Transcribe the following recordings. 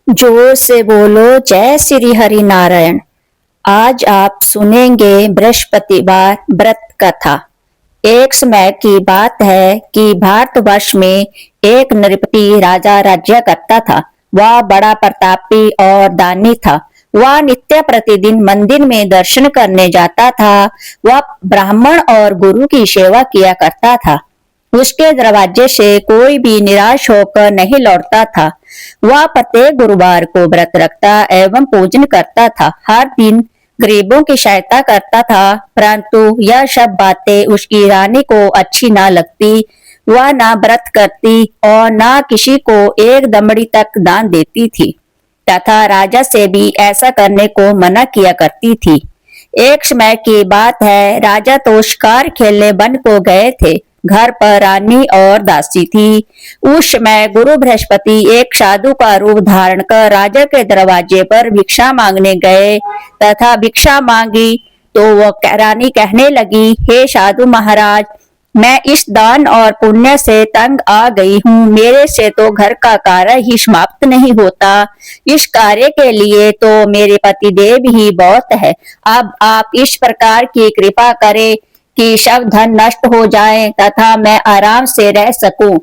जोर से बोलो जय श्री हरि नारायण। आज आप सुनेंगे बृहस्पतिवार व्रत कथा। एक समय की बात है कि भारतवर्ष में एक नृपति राजा राज्य करता था। वह बड़ा प्रतापी और दानी था। वह नित्य प्रतिदिन मंदिर में दर्शन करने जाता था। वह ब्राह्मण और गुरु की सेवा किया करता था। उसके दरवाजे से कोई भी निराश होकर नहीं लौटता था। वह प्रत्येक गुरुवार को व्रत रखता एवं पूजन करता था। हर दिन गरीबों की सहायता करता था, परंतु यह सब बातें उसकी रानी को अच्छी ना लगती। वह ना व्रत करती और ना किसी को एक दमड़ी तक दान देती थी तथा राजा से भी ऐसा करने को मना किया करती थी। एक समय की बात है, राजा तो शिकार खेलने वन को गए थे। घर पर रानी और दासी थी। उस समय गुरु बृहस्पति एक साधु का रूप धारण कर राजा के दरवाजे पर भिक्षा मांगने गए तथा भिक्षा मांगी तो वो रानी कहने लगी, हे साधु महाराज, मैं इस दान और पुण्य से तंग आ गई हूँ। मेरे से तो घर का कार्य ही समाप्त नहीं होता। इस कार्य के लिए तो मेरे पति देव ही बहुत है। अब आप इस प्रकार की कृपा करें कि सब धन नष्ट हो जाए तथा मैं आराम से रह सकूं।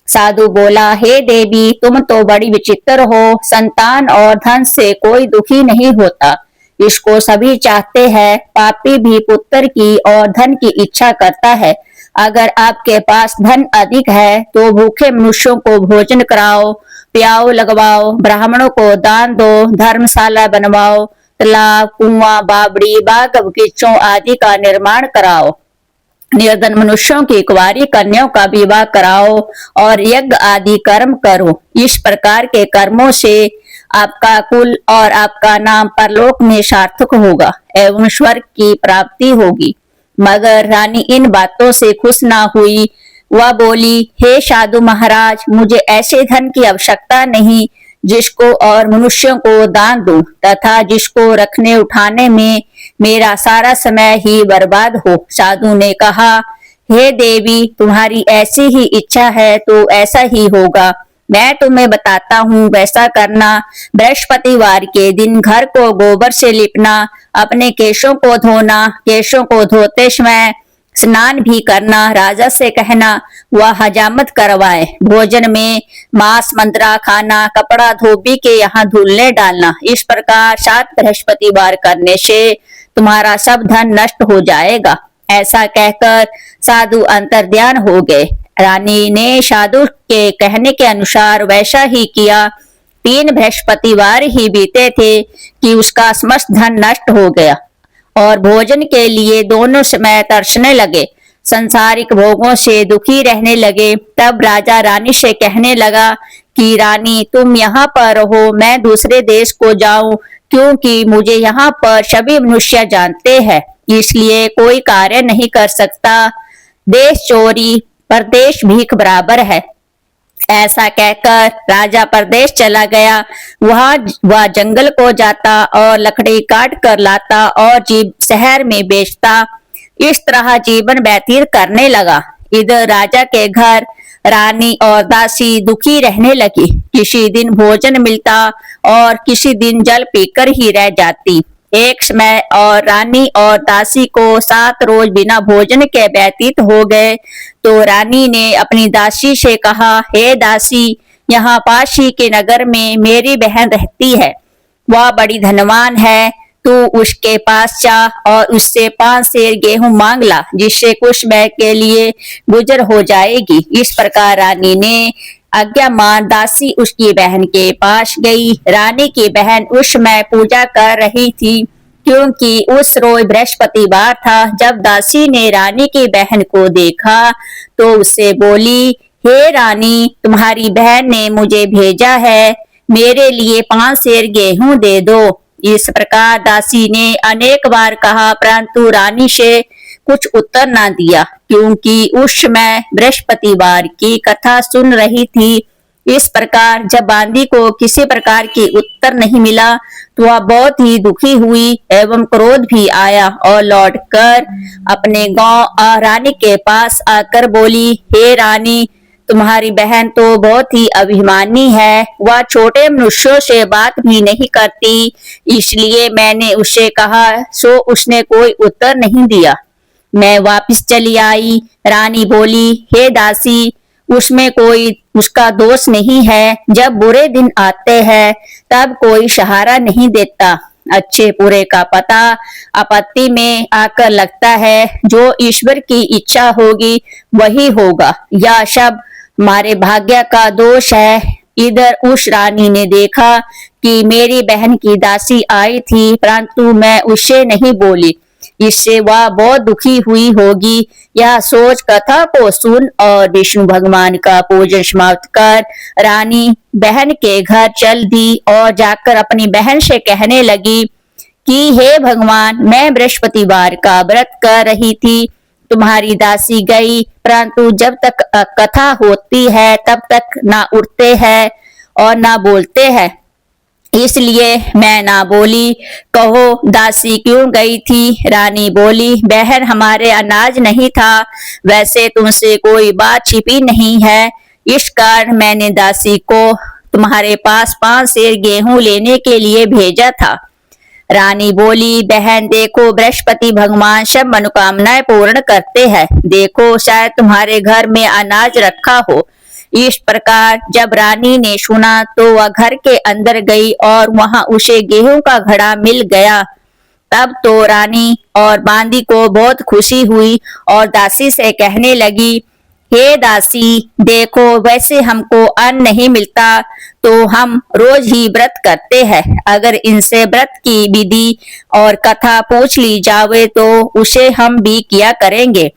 साधु बोला, हे देवी, तुम तो बड़ी विचित्र हो। संतान और धन से कोई दुखी नहीं होता, इसको सभी चाहते हैं। पापी भी पुत्र की और धन की इच्छा करता है। अगर आपके पास धन अधिक है तो भूखे मनुष्यों को भोजन कराओ, प्याऊ लगवाओ, ब्राह्मणों को दान दो, धर्मशाला बनवाओ, तालाब, कुआं, बावड़ी, बाग बगीचों आदि का निर्माण कराओ, निर्धन मनुष्यों की कुंवारी कन्याओं का विवाह कराओ और यज्ञ आदि कर्म करो। इस प्रकार के कर्मों से आपका कुल और आपका नाम परलोक में सार्थक होगा एवं स्वर्ग की प्राप्ति होगी। मगर रानी इन बातों से खुश ना हुई। वह बोली, हे साधु महाराज, मुझे ऐसे धन की आवश्यकता नहीं जिसको और मनुष्यों को दान दूं तथा जिसको रखने उठाने में मेरा सारा समय ही बर्बाद हो। साधु ने कहा, हे देवी, तुम्हारी ऐसी ही इच्छा है तो ऐसा ही होगा। मैं तुम्हें बताता हूँ, वैसा करना। बृहस्पतिवार के दिन घर को गोबर से लिपना, अपने केशों को धोना, केशों को धोते समय स्नान भी करना। राजा से कहना वह हजामत करवाए। भोजन में मांस मंद्रा खाना, कपड़ा धोबी के यहाँ धुलने डालना। इस प्रकार 7 बृहस्पतिवार करने से तुम्हारा सब धन नष्ट हो जाएगा। ऐसा कहकर साधु अंतर्ध्यान हो गए। रानी ने साधु के कहने के अनुसार वैसा ही किया। 3 बृहस्पतिवार ही बीते थे कि उसका समस्त धन नष्ट हो गया और भोजन के लिए दोनों समय तरसने लगे। संसारिक भोगों से दुखी रहने लगे। तब राजा रानी से कहने लगा कि रानी, तुम यहाँ पर रहो, मैं दूसरे देश को जाऊं, क्योंकि मुझे यहाँ पर सभी मनुष्य जानते हैं, इसलिए कोई कार्य नहीं कर सकता। देश चोरी परदेश भीख बराबर है। ऐसा कहकर राजा परदेश चला गया। वह जंगल को जाता और लकड़ी काट कर लाता और जीव शहर में बेचता। इस तरह जीवन व्यतीत करने लगा। इधर राजा के घर रानी और दासी दुखी रहने लगी। किसी दिन भोजन मिलता और किसी दिन जल पीकर ही रह जाती। एक समय और रानी और दासी को 7 रोज बिना भोजन के व्यतीत हो गए तो रानी ने अपनी दासी से कहा, हे दासी, यहाँ पास ही के नगर में मेरी बहन रहती है। वह बड़ी धनवान है। तू उसके पास जा और उससे 5 सेर गेहूं मांग ला, जिससे कुछ समय के लिए गुजर हो जाएगी। इस प्रकार रानी ने आज्ञा मान दासी उसकी बहन के पास गई। रानी की बहन उस समय पूजा कर रही थी, क्योंकि उस रोज बृहस्पतिवार था। जब दासी ने रानी की बहन को देखा तो उससे बोली, हे रानी, तुम्हारी बहन ने मुझे भेजा है, मेरे लिए 5 सेर गेहूं दे दो। इस प्रकार दासी ने अनेक बार कहा, परंतु रानी से कुछ उत्तर ना दिया, क्योंकि उस समय बृहस्पतिवार की कथा सुन रही थी। इस प्रकार जब बांदी को किसी प्रकार की उत्तर नहीं मिला तो वह बहुत ही दुखी हुई एवं क्रोध भी आया और लौटकर अपने गांव रानी के पास आकर बोली, हे रानी, तुम्हारी बहन तो बहुत ही अभिमानी है, वह छोटे मनुष्यों से बात भी नहीं करती, इसलिए मैंने उससे कहा, सो उसने कोई उत्तर नहीं दिया। मैं वापस चली आई। रानी बोली, हे दासी, उसमें कोई उसका दोष नहीं है। जब बुरे दिन आते हैं तब कोई सहारा नहीं देता। अच्छे बुरे का पता आपत्ति में आकर लगता है। जो ईश्वर की इच्छा होगी वही होगा। यह सब हमारे भाग्य का दोष है। इधर उस रानी ने देखा कि मेरी बहन की दासी आई थी, परंतु मैं उससे नहीं बोली। इससे वह बहुत दुखी हुई होगी। यह सोच कथा को सुन और विष्णु भगवान का पूजन समाप्त कर रानी बहन के घर चल दी और जाकर अपनी बहन से कहने लगी कि हे भगवान, मैं बृहस्पतिवार का व्रत कर रही थी, तुम्हारी दासी गई, परंतु जब तक कथा होती है तब तक ना उठते हैं और ना बोलते हैं, इसलिए मैं ना बोली। कहो दासी क्यों गई थी? रानी बोली, बहन, हमारे अनाज नहीं था, वैसे तुमसे कोई बात छिपी नहीं है, इस कारण मैंने दासी को तुम्हारे पास 5 सेर गेहूं लेने के लिए भेजा था। रानी बोली, बहन देखो, बृहस्पति भगवान सब मनोकामनाएं पूर्ण करते हैं, देखो शायद तुम्हारे घर में अनाज रखा हो। इस प्रकार जब रानी ने सुना तो वह घर के अंदर गई और वहां उसे गेहूं का घड़ा मिल गया। तब तो रानी और बांदी को बहुत खुशी हुई और दासी से कहने लगी, हे दासी, देखो, वैसे हमको अन्न नहीं मिलता तो हम रोज ही व्रत करते हैं, अगर इनसे व्रत की विधि और कथा पूछ ली जावे तो उसे हम भी किया करेंगे।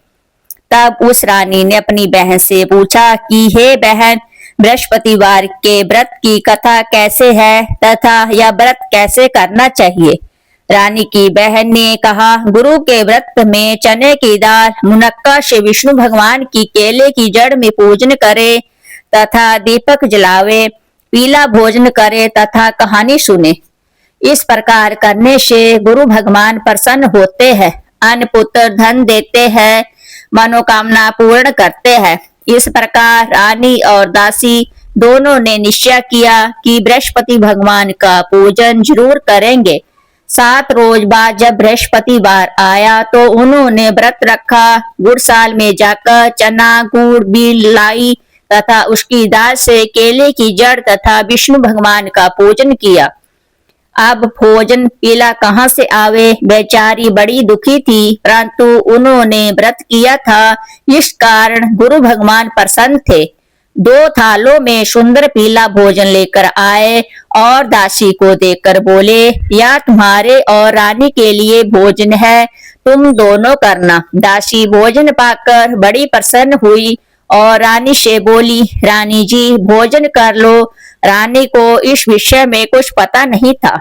तब उस रानी ने अपनी बहन से पूछा कि हे बहन, बृहस्पतिवार के व्रत की कथा कैसे है तथा यह व्रत कैसे करना चाहिए? रानी की बहन ने कहा, गुरु के व्रत में चने की दाल मुनक्का से विष्णु भगवान की केले की जड़ में पूजन करे तथा दीपक जलावे, पीला भोजन करे तथा कहानी सुने। इस प्रकार करने से गुरु भगवान प्रसन्न होते हैं, अन्न पुत्र धन देते हैं, मनोकामना पूर्ण करते हैं। इस प्रकार रानी और दासी दोनों ने निश्चय किया कि बृहस्पति भगवान का पूजन जरूर करेंगे। 7 रोज बाद जब बृहस्पतिवार आया तो उन्होंने व्रत रखा। गुड़साल में जाकर चना गुड़ बिल लाई तथा उसकी दाल से केले की जड़ तथा विष्णु भगवान का पूजन किया। अब भोजन पीला कहाँ से आवे? बेचारी बड़ी दुखी थी, परंतु उन्होंने व्रत किया था, इस कारण गुरु भगवान प्रसन्न थे। 2 थालों में सुंदर पीला भोजन लेकर आए और दासी को देकर बोले, यह तुम्हारे और रानी के लिए भोजन है, तुम दोनों करना। दासी भोजन पाकर बड़ी प्रसन्न हुई और रानी से बोली, रानी जी भोजन कर लो। रानी को इस विषय में कुछ पता नहीं था,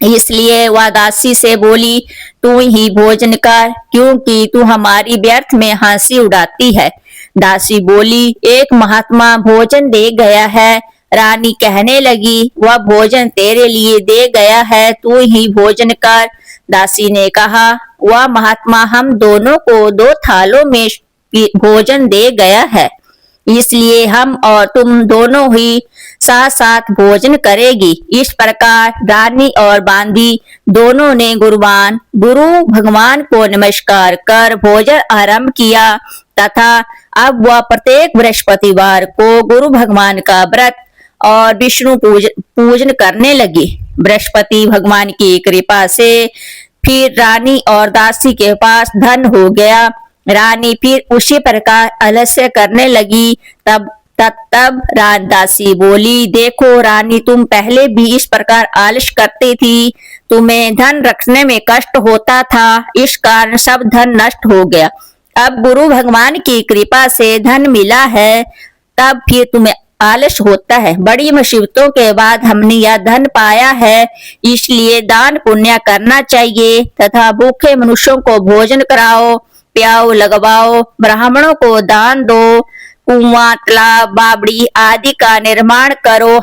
इसलिए वह दासी से बोली, तू ही भोजन कर, क्योंकि तू हमारी व्यर्थ में हंसी उड़ाती है। दासी बोली, एक महात्मा भोजन दे गया है। रानी कहने लगी, वह भोजन तेरे लिए दे गया है, तू ही भोजन कर। दासी ने कहा, वह महात्मा हम दोनों को 2 थालों में भोजन दे गया है, इसलिए हम और तुम दोनों ही साथ साथ भोजन करेगी। इस प्रकार रानी और बांदी दोनों ने गुरु भगवान को नमस्कार कर भोजन आरंभ किया तथा अब वह प्रत्येक बृहस्पतिवार को गुरु भगवान का व्रत और विष्णु पूजन करने लगी। बृहस्पति भगवान की कृपा से फिर रानी और दासी के पास धन हो गया। रानी फिर उसी प्रकार आलस्य करने लगी। तब दासी बोली, देखो रानी, तुम पहले भी इस प्रकार आलस्य करती थी, तुम्हें धन रखने में कष्ट होता था, इस कारण सब धन नष्ट हो गया। अब गुरु भगवान की कृपा से धन मिला है, तब फिर तुम्हें आलस्य होता है। बड़ी मुसीबतों के बाद हमने यह धन पाया है, इसलिए दान पुण्य करना चाहिए तथा भूखे मनुष्यों को भोजन कराओ, प्याओ, लगवाओ, ब्राह्मणों को दान दो, कुआं, तालाब, बावड़ी आदि का निर्माण करो,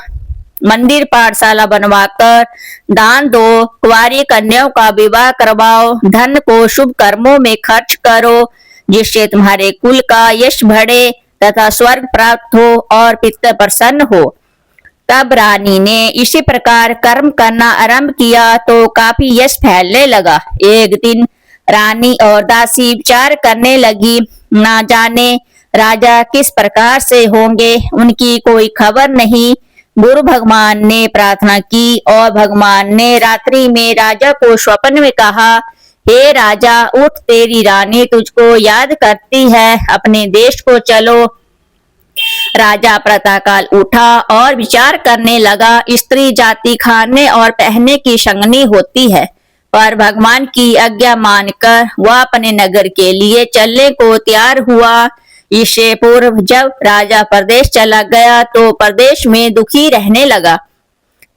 मंदिर पाठशाला बनवाकर दान दो, कुंवारी कन्याओं का विवाह करवाओ, धन को शुभ कर्मों में खर्च करो, जिससे तुम्हारे कुल का यश बढ़े तथा स्वर्ग प्राप्त हो और पितर प्रसन्न हो। तब रानी ने इसी प्रकार कर्म करना आरंभ किया तो काफी यश फैलने लगा। एक दिन रानी और दासी विचार करने लगी, ना जाने राजा किस प्रकार से होंगे, उनकी कोई खबर नहीं। गुरु भगवान ने प्रार्थना की और भगवान ने रात्रि में राजा को स्वप्न में कहा, हे राजा उठ, तेरी रानी तुझको याद करती है, अपने देश को चलो। राजा प्रातःकाल उठा और विचार करने लगा, स्त्री जाति खाने और पहनने की संगनी होती है, पर भगवान की आज्ञा मानकर वह अपने नगर के लिए चलने को तैयार हुआ। इससे पूर्व जब राजा प्रदेश चला गया तो प्रदेश में दुखी रहने लगा।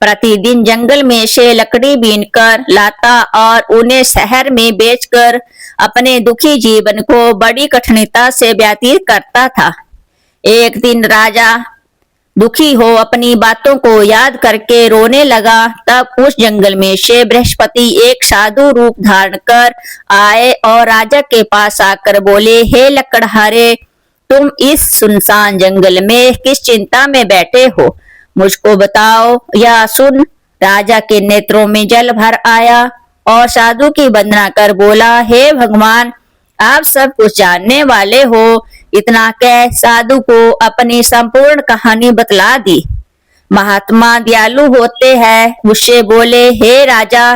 प्रतिदिन जंगल में से लकड़ी बीनकर लाता और उन्हें शहर में बेचकर अपने दुखी जीवन को बड़ी कठिनाई से व्यतीत करता था। एक दिन राजा दुखी हो अपनी बातों को याद करके रोने लगा। तब उस जंगल में से बृहस्पति एक साधु रूप धारण कर आए और राजा के पास आकर बोले, हे लकड़हारे, तुम इस सुनसान जंगल में किस चिंता में बैठे हो, मुझको बताओ या सुन। राजा के नेत्रों में जल भर आया और साधु की वंदना कर बोला, हे भगवान, आप सब कुछ जानने वाले हो। इतना कह साधु को अपनी संपूर्ण कहानी बतला दी। महात्मा दयालु होते हैं, उससे बोले, हे राजा,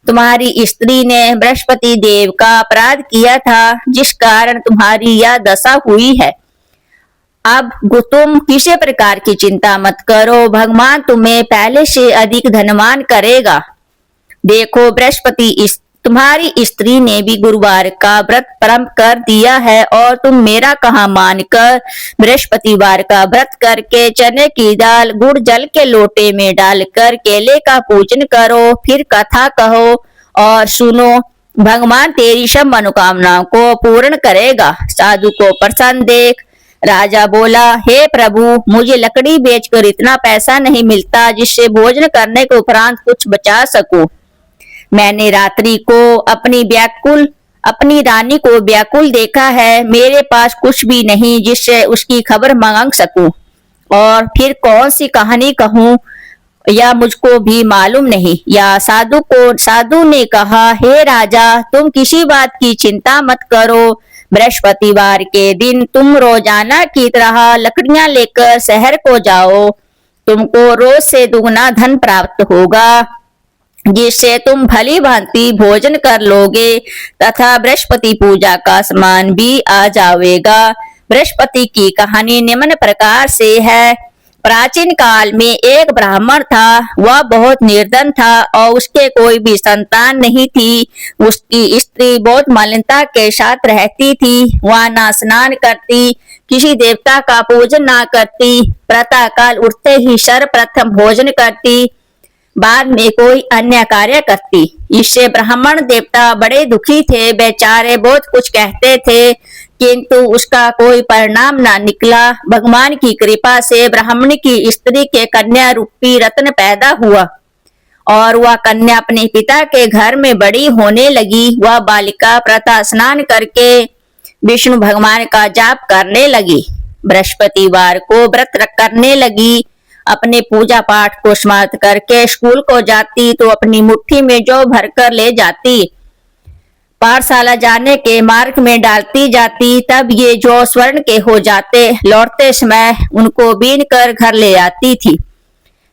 तुम्हारी स्त्री ने बृहस्पति देव का अपराध किया था, जिस कारण तुम्हारी यह दशा हुई है। अब तुम किसी प्रकार की चिंता मत करो, भगवान तुम्हें पहले से अधिक धनवान करेगा। देखो, बृहस्पति तुम्हारी स्त्री ने भी गुरुवार का व्रत प्रारंभ कर दिया है और तुम मेरा कहा मानकर बृहस्पतिवार का व्रत करके चने की दाल गुड़ जल के लोटे में डालकर केले का पूजन करो, फिर कथा कहो और सुनो, भगवान तेरी सब मनोकामनाओं को पूर्ण करेगा। साधु को प्रसन्न देख राजा बोला, हे प्रभु, मुझे लकड़ी बेचकर इतना पैसा नहीं मिलता जिससे भोजन करने के उपरांत कुछ बचा सकूं। मैंने रात्रि को अपनी रानी को व्याकुल देखा है, मेरे पास कुछ भी नहीं जिससे उसकी खबर मांग सकूं, और फिर कौन सी कहानी कहूं या मुझको भी मालूम नहीं। या साधु ने कहा, हे राजा, तुम किसी बात की चिंता मत करो, बृहस्पतिवार के दिन तुम रोजाना की तरह लकड़ियां लेकर शहर को जाओ, तुमको रोज से दुगना धन प्राप्त होगा, जिससे तुम भली भांति भोजन कर लोगे तथा बृहस्पति पूजा का सामान भी आ जाएगा। बृहस्पति की कहानी निम्न प्रकार से है। प्राचीन काल में एक ब्राह्मण था, वह बहुत निर्धन था और उसके कोई भी संतान नहीं थी। उसकी स्त्री बहुत मलिनता के साथ रहती थी, वह ना स्नान करती, किसी देवता का पूजन ना करती, प्रातःकाल उठते ही सर्वप्रथम भोजन करती, बाद में कोई अन्य कार्य करती। इससे ब्राह्मण देवता बड़े दुखी थे, बेचारे बहुत कुछ कहते थे किंतु उसका कोई परिणाम ना निकला। भगवान की कृपा से ब्राह्मण की स्त्री के कन्या रूपी रत्न पैदा हुआ और वह कन्या अपने पिता के घर में बड़ी होने लगी। वह बालिका प्रातः स्नान करके विष्णु भगवान का जाप करने लगी, बृहस्पतिवार को व्रत करने लगी, अपने पूजा पाठ को समाप्त करके स्कूल को जाती तो अपनी मुट्ठी में जौ भरकर ले जाती, पाठशाला जाने के मार्ग में डालती जाती, तब ये जौ स्वर्ण के हो जाते, लौटते समय उनको बीन कर घर ले आती थी।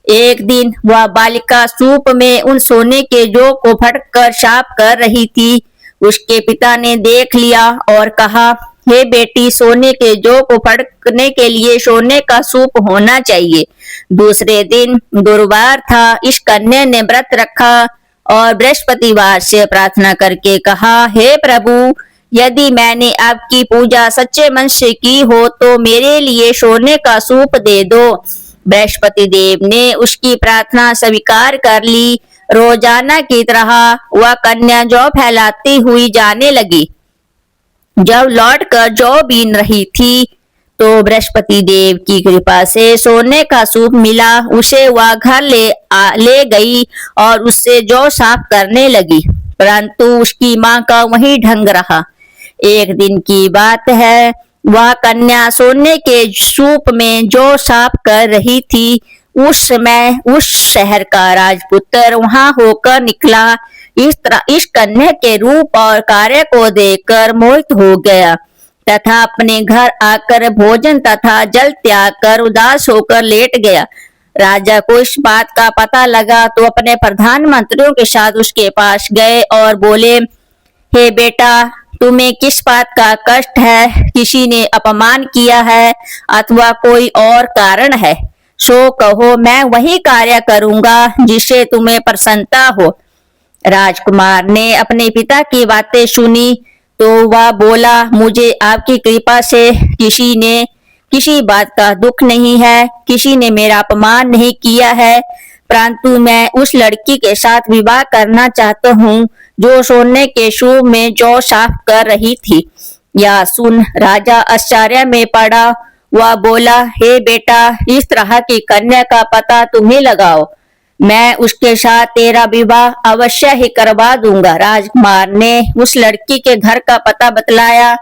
एक दिन वह बालिका सूप में उन सोने के जौ को फटक कर साफ कर रही थी। उसके पिता ने देख लिया और कहा, हे बेटी, सोने के जौ को फटकने के लिए सोने का सूप होना चाहिए। दूसरे दिन गुरुवार था, इस कन्या ने व्रत रखा और बृहस्पतिवार से प्रार्थना करके कहा, हे प्रभु, यदि मैंने आपकी पूजा सच्चे मन से की हो तो मेरे लिए सोने का सूप दे दो। बृहस्पति देव ने उसकी प्रार्थना स्वीकार कर ली। रोजाना की तरह वह कन्या जौ फैलाती हुई जाने लगी। जब लौटकर जौ बीन रही थी तो बृहस्पति देव की कृपा से सोने का सूप मिला। उसे वह घर ले गई और उससे जौ साफ करने लगी, परंतु उसकी माँ का वही ढंग रहा। एक दिन की बात है, वह कन्या सोने के सूप में जौ साफ कर रही थी। उस समय उस शहर का राजपुत्र वहां होकर निकला। इस कन्या के रूप और कार्य को देखकर मोहित हो गया तथा अपने घर आकर भोजन तथा जल त्याग कर उदास होकर लेट गया। राजा को इस बात का पता लगा तो अपने प्रधानमंत्रियों के साथ उसके पास गए और बोले, हे बेटा, तुम्हें किस बात का कष्ट है? किसी ने अपमान किया है अथवा कोई और कारण है? सो कहो, मैं वही कार्य करूंगा जिससे तुम्हें प्रसन्नता हो। राजकुमार ने अपने पिता की बातें सुनी तो वह बोला, मुझे आपकी कृपा से किसी बात का दुख नहीं है, किसी ने मेरा अपमान नहीं किया है, परंतु मैं उस लड़की के साथ विवाह करना चाहता हूँ जो सोने के सूप में जौ साफ कर रही थी। यह सुन राजा आश्चर्य में पड़ा। वह बोला, हे बेटा, इस तरह की कन्या का पता तुम्हें लगाओ, मैं उसके साथ तेरा विवाह अवश्य ही करवा दूंगा। राजकुमार ने उस लड़की के घर का पता बतलाया।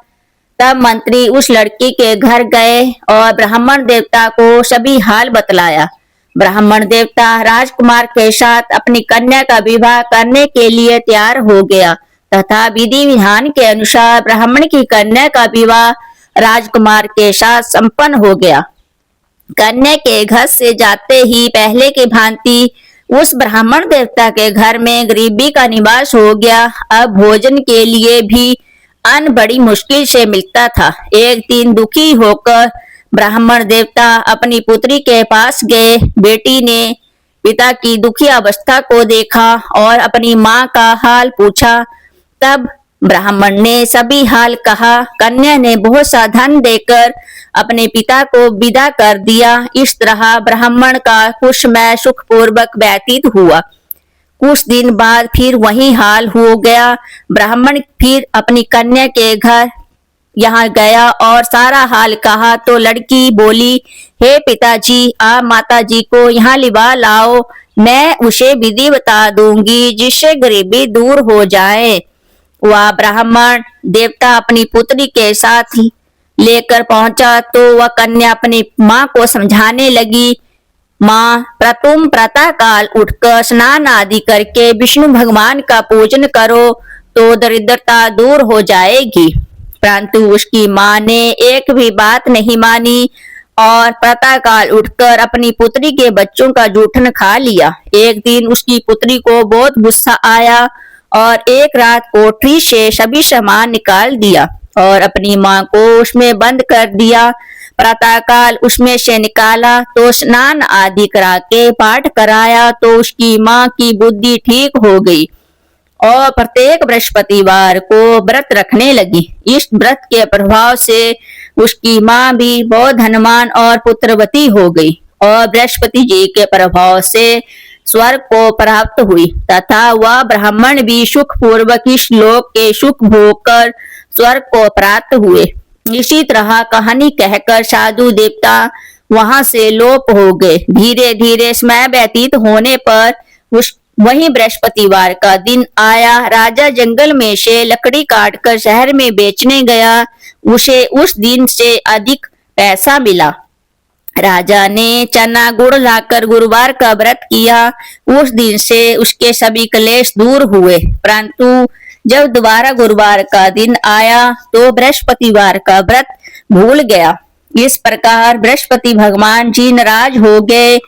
तब मंत्री उस लड़की के घर गए और ब्राह्मण देवता को सभी हाल बतलाया। ब्राह्मण देवता राजकुमार के साथ अपनी कन्या का विवाह करने के लिए तैयार हो गया तथा विधि विधान के अनुसार ब्राह्मण की कन्या का विवाह राजकुमार के साथ संपन्न हो गया। कन्या के घर से जाते ही पहले की भांति उस ब्राह्मण देवता के घर में गरीबी का निवास हो गया। अब भोजन के लिए भी अन्न बड़ी मुश्किल से मिलता था। एक दिन दुखी होकर ब्राह्मण देवता अपनी पुत्री के पास गए। बेटी ने पिता की दुखी अवस्था को देखा और अपनी माँ का हाल पूछा। तब ब्राह्मण ने सभी हाल कहा। कन्या ने बहुत सा धन देकर अपने पिता को विदा कर दिया। इस तरह ब्राह्मण का कुछ समय सुखपूर्वक व्यतीत हुआ। कुछ दिन बाद फिर वही हाल हो गया। ब्राह्मण फिर अपनी कन्या के घर यहाँ गया और सारा हाल कहा तो लड़की बोली, हे पिताजी, आप माताजी को यहाँ लिवा लाओ, मैं उसे विधि बता दूंगी जिससे गरीबी दूर हो जाए। वह ब्राह्मण देवता अपनी पुत्री के साथ लेकर पहुंचा तो वह कन्या अपनी माँ को समझाने लगी, माँ, तुम प्रातः काल उठकर स्नान आदि करके विष्णु भगवान का पूजन करो तो दरिद्रता दूर हो जाएगी। परंतु उसकी माँ ने एक भी बात नहीं मानी और प्रातः काल उठकर अपनी पुत्री के बच्चों का जूठन खा लिया। एक दिन उसकी पुत्री को बहुत गुस्सा आया और एक रात कोठरी से सभी सामान निकाल दिया और अपनी माँ को उसमें बंद कर दिया। प्रातःकाल उसमें से निकाला तो स्नान आदि करा के पाठ कराया तो उसकी माँ की बुद्धि ठीक हो गई और प्रत्येक बृहस्पतिवार को व्रत रखने लगी। इस व्रत के प्रभाव से उसकी माँ भी बहुत धनवान और पुत्रवती हो गई और बृहस्पति जी के प्रभाव से स्वर्ग को प्राप्त हुई तथा वह ब्राह्मण भी सुख पूर्वक इस लोक के सुख भोग कर स्वर्ग को प्राप्त हुए। इसी तरह कहानी कहकर साधु देवता वहां से लोप हो गए। धीरे धीरे समय व्यतीत होने पर वही बृहस्पतिवार का दिन आया। राजा जंगल में से लकड़ी काटकर शहर में बेचने गया। उसे उस दिन से अधिक पैसा मिला। राजा ने चना गुड़ लाकर गुरुवार का व्रत किया। उस दिन से उसके सभी क्लेश दूर हुए। परंतु जब दोबारा गुरुवार का दिन आया तो बृहस्पतिवार का व्रत भूल गया। इस प्रकार बृहस्पति भगवान जी नाराज हो गए।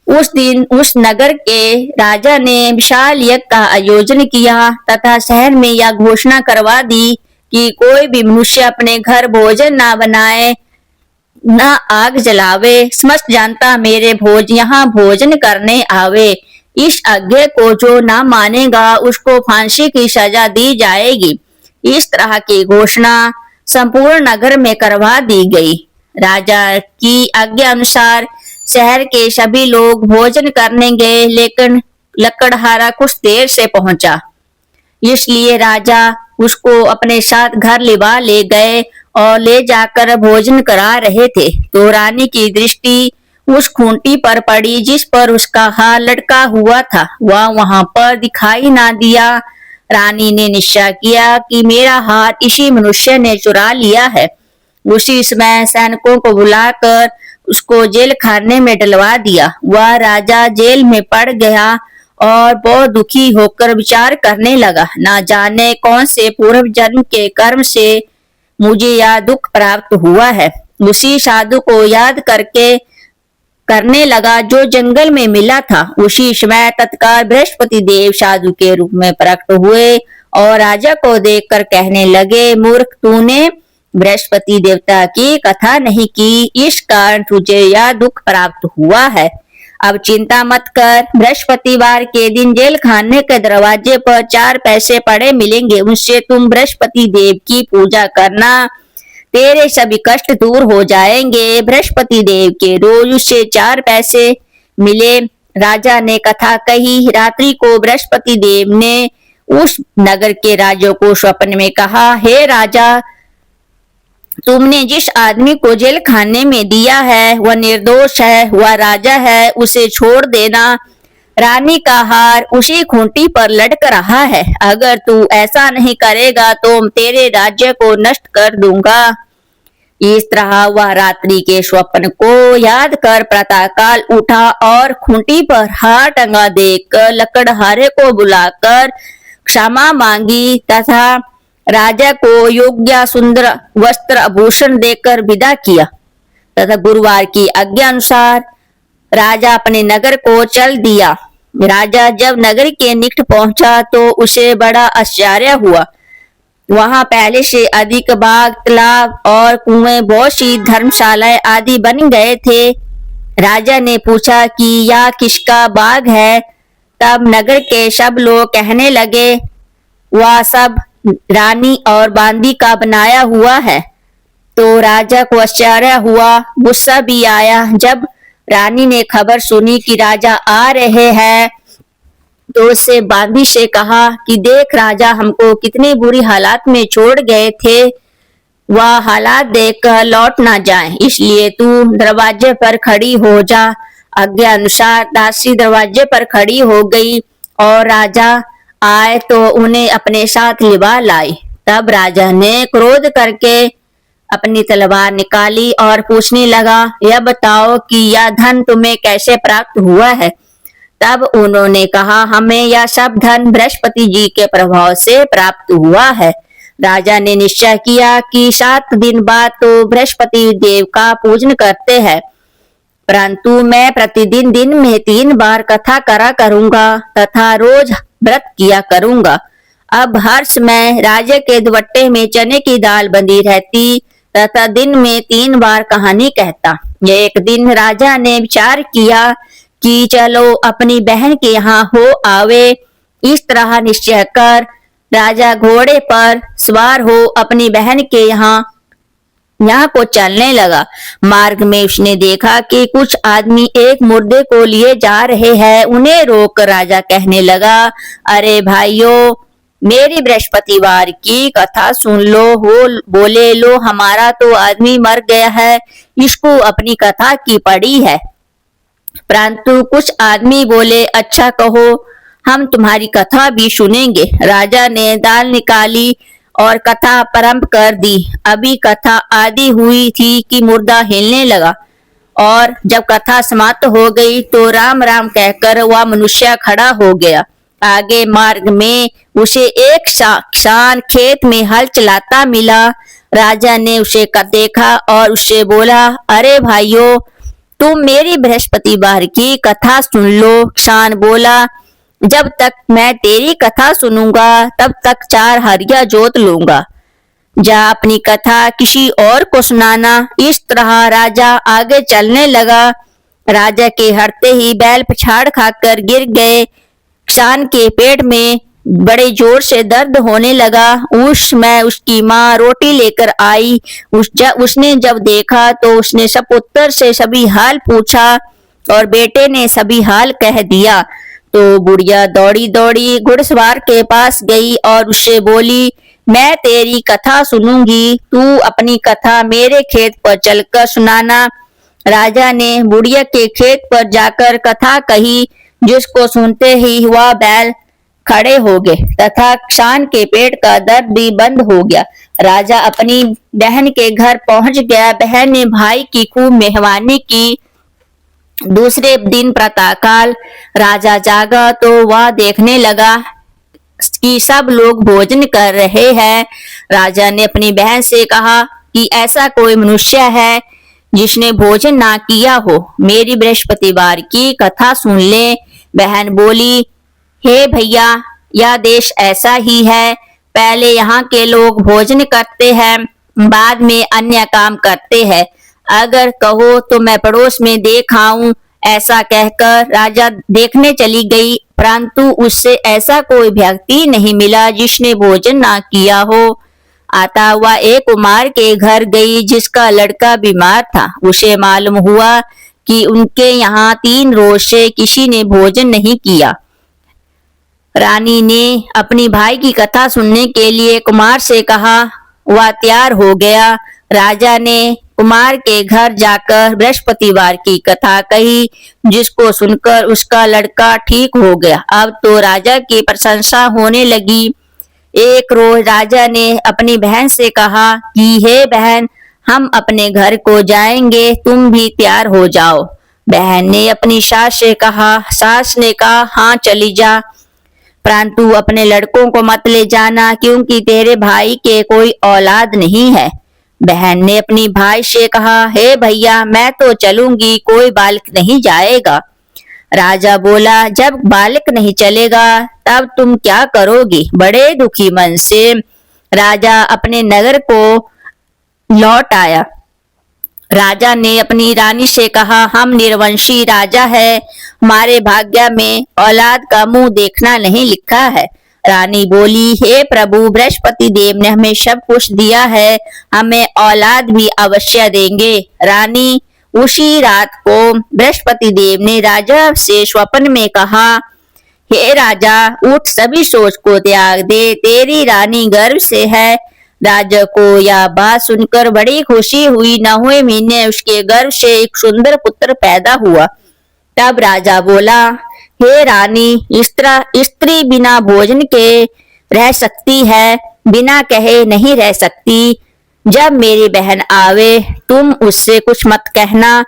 उस दिन उस नगर के राजा ने विशाल यज्ञ का आयोजन किया तथा शहर में यह घोषणा करवा दी कि कोई भी मनुष्य अपने घर भोजन ना बनाए, न आग जलावे, समस्त जनता मेरे यहाँ भोजन करने आवे। इस आज्ञा को जो ना मानेगा उसको फांसी की सजा दी जाएगी। इस तरह की घोषणा संपूर्ण नगर में करवा दी गई। राजा की आज्ञा अनुसार शहर के सभी लोग भोजन करने गए, लेकिन लकड़हारा कुछ देर से पहुंचा, इसलिए राजा उसको अपने साथ घर लिवा ले गए और ले जाकर भोजन करा रहे थे तो रानी की दृष्टि उस खूंटी पर पड़ी जिस पर उसका हाथ लटका हुआ था। वह वहां पर दिखाई ना दिया। रानी ने निश्चय किया कि मेरा हाथ इसी मनुष्य ने चुरा लिया है। उसी समय सैनिकों को बुलाकर उसको जेल खाने में डलवा दिया। वह राजा जेल में पड़ गया और बहुत दुखी होकर विचार करने लगा, ना जाने कौन से पूर्व जन्म के कर्म से मुझे यह दुख प्राप्त हुआ है। उसी साधु को याद करके करने लगा जो जंगल में मिला था। उसी समय तत्काल बृहस्पति देव साधु के रूप में प्रकट हुए और राजा को देखकर कहने लगे, मूर्ख, तूने बृहस्पति देवता की कथा नहीं की, इस कारण तुझे यह दुख प्राप्त हुआ है। अब चिंता मत कर, बृहस्पतिवार के दिन जेल खाने के दरवाजे पर 4 पैसे पड़े मिलेंगे, उनसे तुम बृहस्पति देव की पूजा करना, तेरे सभी कष्ट दूर हो जाएंगे। बृहस्पति देव के रोज उससे 4 पैसे मिले। राजा ने कथा कही। रात्रि को बृहस्पति देव ने उस नगर के राजा को स्वप्न में कहा, हे राजा, तुमने जिस आदमी को जेल खाने में दिया है वह निर्दोष है, वह राजा है, उसे छोड़ देना। रानी का हार उसी खूंटी पर लटक रहा है, अगर तू ऐसा नहीं करेगा तो तेरे राज्य को नष्ट कर दूंगा। इस तरह वह रात्रि के स्वप्न को याद कर प्रातःकाल उठा और खूंटी पर हार टंगा देखकर लकड़हारे को बुलाकर क्षमा मांगी तथा राजा को योग्य सुंदर वस्त्र आभूषण देकर विदा किया तथा गुरुवार की आज्ञा अनुसार राजा अपने नगर को चल दिया। राजा जब नगर के निकट पहुंचा तो उसे बड़ा आश्चर्य हुआ। वहां पहले से अधिक बाग, तालाब और कुएं, बहुत सी धर्मशालाएं आदि बन गए थे। राजा ने पूछा कि यह किसका बाग है? तब नगर के सब लोग कहने लगे, वह सब रानी और बांदी का बनाया हुआ है। तो राजा को आश्चर्य हुआ, गुस्सा भी आया। जब रानी ने खबर सुनी कि राजा आ रहे हैं तो उससे बांदी से कहा कि देख, राजा हमको कितनी बुरी हालात में छोड़ गए थे, वह हालात देखकर लौट ना जाए, इसलिए तू दरवाजे पर खड़ी हो जा। आज्ञा अनुसार दासी दरवाजे पर खड़ी हो गई और राजा आए तो उन्हें अपने साथ लिवा लाई। तब राजा ने क्रोध करके अपनी तलवार निकाली और पूछने लगा, यह बताओ कि यह धन तुम्हें कैसे प्राप्त हुआ है? तब उन्होंने कहा, हमें यह सब धन बृहस्पति जी के प्रभाव से प्राप्त हुआ है। राजा ने निश्चय किया कि 7 दिन बाद तो बृहस्पति देव का पूजन करते हैं, परंतु मैं प्रतिदिन दिन में 3 बार कथा करा करूंगा तथा रोज व्रत किया करूंगा। अब हर समय राजा के दुपट्टे में चने की दाल बंधी रहती तथा दिन में 3 बार कहानी कहता। एक दिन राजा ने विचार किया कि चलो अपनी बहन के यहाँ हो आवे। इस तरह निश्चय कर राजा घोड़े पर सवार हो अपनी बहन के यहाँ को चलने लगा। मार्ग में उसने देखा कि कुछ आदमी एक मुर्दे को लिए जा रहे हैं। उन्हें रोक राजा कहने लगा, अरे भाइयों, मेरी बृहस्पतिवार की कथा सुन लो। हो बोले, लो, हमारा तो आदमी मर गया है, इसको अपनी कथा की पड़ी है। परंतु कुछ आदमी बोले, अच्छा कहो, हम तुम्हारी कथा भी सुनेंगे। राजा ने दाल निकाली और कथा प्रारंभ कर दी। अभी कथा आदि हुई थी कि मुर्दा हिलने लगा और जब कथा समाप्त हो गई तो राम राम कहकर वह मनुष्य खड़ा हो गया। आगे मार्ग में उसे एक किसान खेत में हल चलाता मिला। राजा ने उसे देखा और उससे बोला, अरे भाइयों, तुम मेरी बृहस्पतिवार की कथा सुन लो। किसान बोला, जब तक मैं तेरी कथा सुनूंगा तब तक 4 हरिया जोत लूंगा। जा अपनी कथा किसी और को सुनाना। इस तरह राजा आगे चलने लगा। राजा के हटते ही बैल पछाड़ खाकर गिर गए। किसान के पेट में बड़े जोर से दर्द होने लगा। उस समय उसकी माँ रोटी लेकर आई। उसने जब देखा तो उसने सपुत्र से सभी हाल पूछा और बेटे ने सभी हाल कह दिया। तो बुढ़िया दौड़ी दौड़ी घुड़सवार के पास गई और उससे बोली, मैं तेरी कथा सुनूंगी, तू अपनी कथा मेरे खेत पर चलकर सुनाना। राजा ने बुढ़िया के खेत पर जाकर कथा कही, जिसको सुनते ही वह बैल खड़े हो गए तथा क्षान के पेट का दर्द भी बंद हो गया। राजा अपनी बहन के घर पहुंच गया। बहन ने भाई की खूब मेहमानी की। दूसरे दिन प्रातःकाल राजा जागा तो वह देखने लगा कि सब लोग भोजन कर रहे हैं। राजा ने अपनी बहन से कहा कि ऐसा कोई मनुष्य है जिसने भोजन ना किया हो, मेरी बृहस्पतिवार की कथा सुन ले। बहन बोली, हे भैया, यह देश ऐसा ही है, पहले यहाँ के लोग भोजन करते हैं, बाद में अन्य काम करते हैं। अगर कहो तो मैं पड़ोस में देख आऊं। ऐसा कहकर राजा देखने चली गई, परंतु उससे ऐसा कोई व्यक्ति नहीं मिला जिसने भोजन ना किया हो। आता हुआ एक कुमार के घर गई जिसका लड़का बीमार था। उसे मालूम हुआ कि उनके यहाँ 3 रोज से किसी ने भोजन नहीं किया। रानी ने अपनी भाई की कथा सुनने के लिए कुमार से कहा। वह तैयार हो गया। राजा ने कुमार के घर जाकर बृहस्पतिवार की कथा कही, जिसको सुनकर उसका लड़का ठीक हो गया। अब तो राजा की प्रशंसा होने लगी। एक रोज राजा ने अपनी बहन से कहा कि हे बहन, हम अपने घर को जाएंगे, तुम भी तैयार हो जाओ। बहन ने अपनी सास से कहा। सास ने कहा, हाँ चली जा, परंतु अपने लड़कों को मत ले जाना, क्योंकि तेरे भाई के कोई औलाद नहीं है। बहन ने अपनी भाई से कहा, हे भैया, मैं तो चलूंगी, कोई बालक नहीं जाएगा। राजा बोला, जब बालक नहीं चलेगा तब तुम क्या करोगी? बड़े दुखी मन से राजा अपने नगर को लौट आया। राजा ने अपनी रानी से कहा, हम निर्वंशी राजा है, हमारे भाग्य में औलाद का मुंह देखना नहीं लिखा है। रानी बोली, हे प्रभु, बृहस्पति देव ने हमें सब कुछ दिया है, हमें औलाद भी अवश्य देंगे। रानी उसी रात को बृहस्पति देव ने राजा से स्वप्न में कहा, हे राजा, उठ, सभी सोच को त्याग दे, तेरी रानी गर्भ से है। राजा को यह बात सुनकर बड़ी खुशी हुई। 9वें महीने उसके गर्भ से एक सुंदर पुत्र पैदा हुआ। तब राजा बोला, हे रानी, स्त्री बिना भोजन के रह सकती है, बिना कहे नहीं रह सकती। जब मेरी बहन आवे तुम उससे कुछ मत कहना।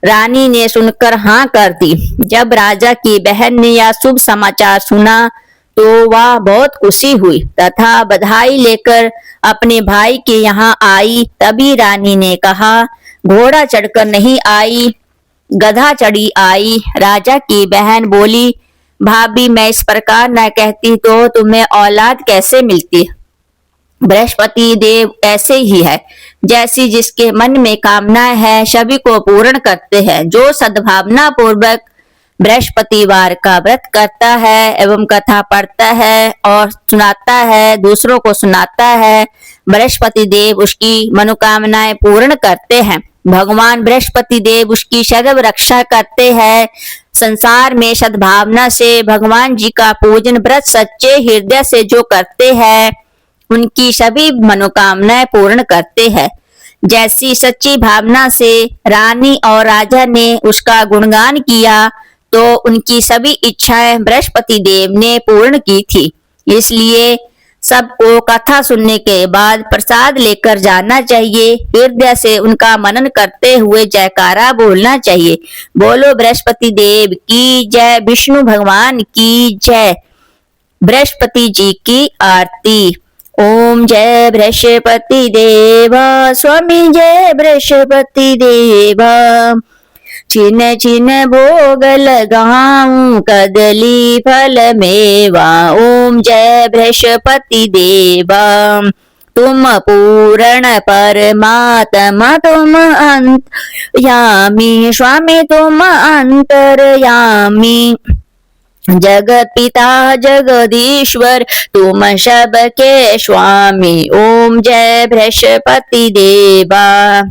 रानी ने सुनकर हाँ कर दी। जब राजा की बहन ने यह शुभ समाचार सुना तो वह बहुत खुशी हुई तथा बधाई लेकर अपने भाई के यहाँ आई। तभी रानी ने कहा, घोड़ा चढ़कर नहीं आई, गधा चढ़ी आई। राजा की बहन बोली, भाभी, मैं इस प्रकार न कहती तो तुम्हें औलाद कैसे मिलती? बृहस्पति देव ऐसे ही है, जैसी जिसके मन में कामनाएं है सभी को पूर्ण करते हैं। जो सद्भावना पूर्वक बृहस्पतिवार का व्रत करता है एवं कथा पढ़ता है और सुनाता है, दूसरों को सुनाता है, बृहस्पति देव उसकी मनोकामनाएं पूर्ण करते हैं। भगवान बृहस्पति देव उसकी सदैव रक्षा करते हैं। संसार में सद्भावना से भगवान जी का पूजन व्रत सच्चे हृदय से जो करते हैं उनकी सभी मनोकामनाएं पूर्ण करते हैं। जैसी सच्ची भावना से रानी और राजा ने उसका गुणगान किया तो उनकी सभी इच्छाएं बृहस्पति देव ने पूर्ण की थी। इसलिए सबको कथा सुनने के बाद प्रसाद लेकर जाना चाहिए। हृदय से उनका मनन करते हुए जयकारा बोलना चाहिए। बोलो बृहस्पति देव की जय, विष्णु भगवान की जय, बृहस्पति जी की आरती। ओम जय बृहस्पति देवा, स्वामी जय बृहस्पति देवा। छिन छिन भोग लगाऊं, कदली फल मेवा। ओम जय बृहस्पति देवा। तुम पूर्ण परमात्मा, तुम अंतर्यामी, स्वामी तुम अंतर्यामी। जगत पिता जगदीश्वर, तुम सबके स्वामी। ओम जय बृहस्पति देवा।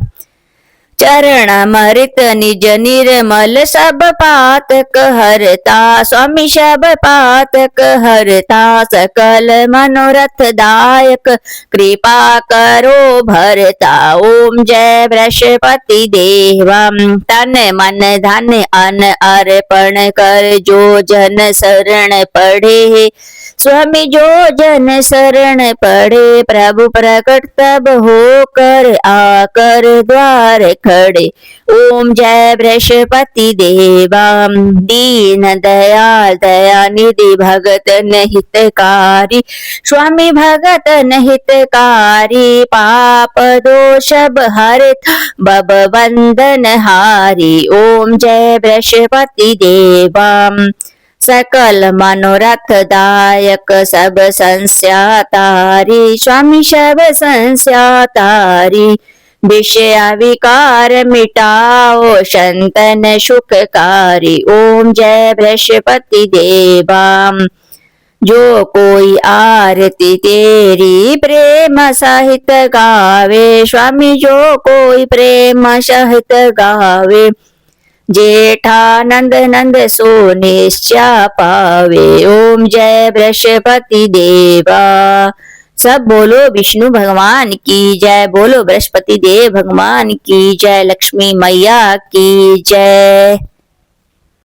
चरण अमृत निज निर्मल सब पातक हरता, स्वामी सब पातक हरता, सकल मनोरथ दायक कृपा करो भरता। ओम जय बृहस्पति देवा। तन मन धन अन अर्पण कर, जो जन शरण पड़े, स्वामी जो जन शरण पड़े, प्रभु प्रकट तब होकर आकर द्वार खड़े। ओम जय बृहस्पति देवा। दीन दयाल दया निधि भगत हितकारी, स्वामी भगत हितकारी, पाप दोष हरित बब बंधन हारी। ओम जय बृहस्पति देवा। सकल मनोरथ दायक सब संस्या तारी, स्वामी सब संस्या तारी, विषय विकार मिटाओ संतन सुखकारी। ओम जय बृहस्पति देवा। जो कोई आरती तेरी प्रेम सहित गावे, स्वामी जो कोई प्रेम सहित गावे, जेठानंद नंद सो निश्चय पावे। ओम जय बृहस्पति देवा। सब बोलो विष्णु भगवान की जय, बोलो बृहस्पति देव भगवान की जय, लक्ष्मी मैया की जय।